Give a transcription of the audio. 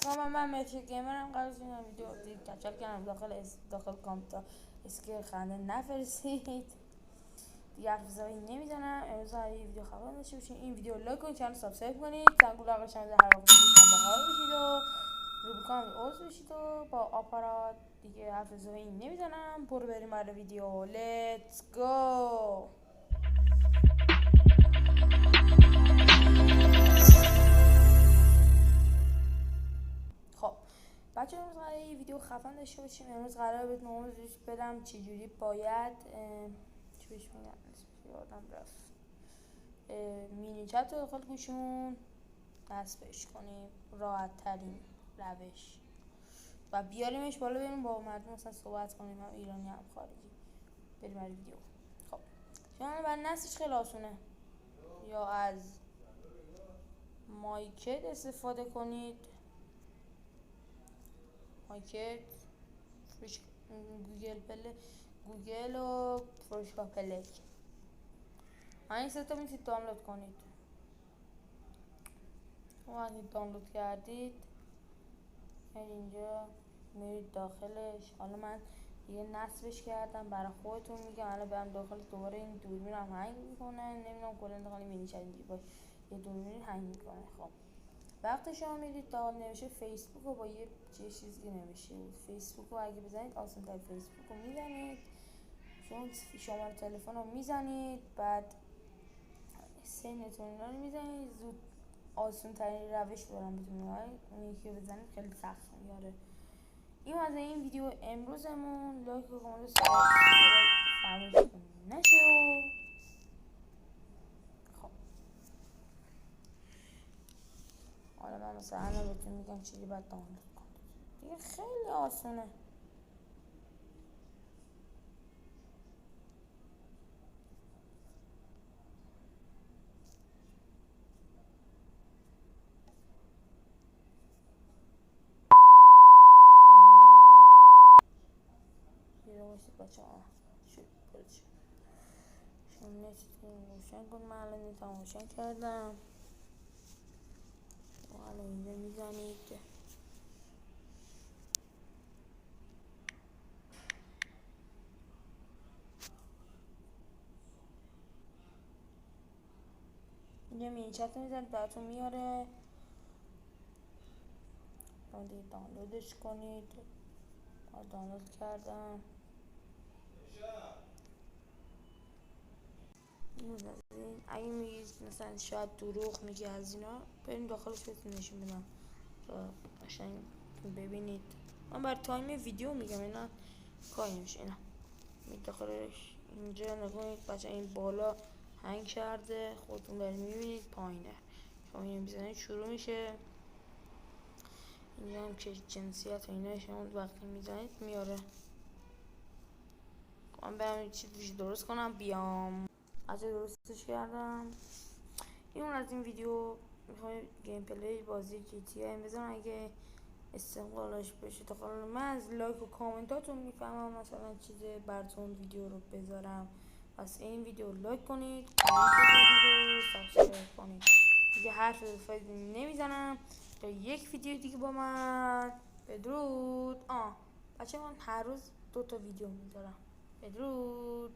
من مهدی گیمرم. قرار است این ویدیو کچل کردم داخل کامنت اسکر خنده نفرستید. دیگه حرف زایی نمیزنم. امروز قراره یه ویدیو خبر داشته باشیم. این ویدیو لایک کنید، چنل سابسکرایب کنید، زنگوله آقاشم هر وقت میگم باحال بشید و روبیکان عضو بشید و با آپارات. دیگه حرف زایی نمیزنم. برو بریم برای ویدیو. لیتس گو. بچه امروز قراره یه ویدیو خفن داشته باشیم. امروز قراره بهتون آموزش بدم چجوری باید چی بهش میگن اسمش یادم رفت، مینی چت رو داخل گوشمون نصبش کنیم راحت ترین روش و بیاریمش بالا بریم با مردم مثلا صحبت کنیم، هم ایرانی هم خارجی. بریم برای ویدیو. خب شما برای نصبش خیلی آسونه. یا از مایکت استفاده کنید، مایکت، گوگل و فروشگاه پلک. این سه تا میتونید دانلود کنید. وقتی دانلود کردید اینجا میرید داخلش. حالا من دیگه نصبش کردم برای خودتون میگم. الان برم داخل دوباره این دوربینم هنگ میکنه. نمیدونم کلا داخل مینی چت اینجوری با یه دوربین هنگ میکنه. خب وقتی شما میرید داخل نوشته فیسبوک رو با یه چیزی نمیشه فیسبوک رو اگه بزنید آسان تر فیسبوک رو میزنید. چون شماره تلفن رو میزنید، بعد سنتون رو میزنید. زود آسان ترین روش دارم بهتون میگم. اون یکی رو بزنید خیلی سخت میاره. این از این ویدیو امروزمون. لایک و کامنت فراموش نشه. خب حالا من مثلا بهتون میگم چیزی باید دانلود کنید. دیگه خیلی آسونه. بچه ها شما نتتون روشن کن. من الان نتم روشن کردم و الان اینجا میزنید. اینجا مینی چت میزنید براتون میاره. دیگه دانلودش کنید. دانلود کردم. اگه میگید مثلا شاید دروغ میگه از اینا، بریم داخلش بهتون نشون بدم قشنگ ببینید. من بر تایم ویدیو میگم، اینا کاری نمیشه. اینا می داخلش اینجا نگونید بچه. این بالا هنگ کرده، خودتون دارید میبینید. پایینه شما اینو میزنید شروع میشه. اینجا هم که جنسیت و اینا شما وقتی میزنید میاره. من برم چیزی درست کنم بیام. از درستش کردم. این از این ویدیو. میخوام گیم پلی بازی جی تی آی بزنم. اگه استقبالش بشه داخل من از لایک و کامنتاتون میفهمم مثلا چیز براتون ویدیو رو بذارم. پس این ویدیو لایک کنید، کامنت بذارید و سابسکرایب کنید. دیگه حرف اضافه نمیزنم تا یک ویدیو دیگه با من. بدرود. بچه من هر روز 2 تا ویدیو میذارم. بدرود.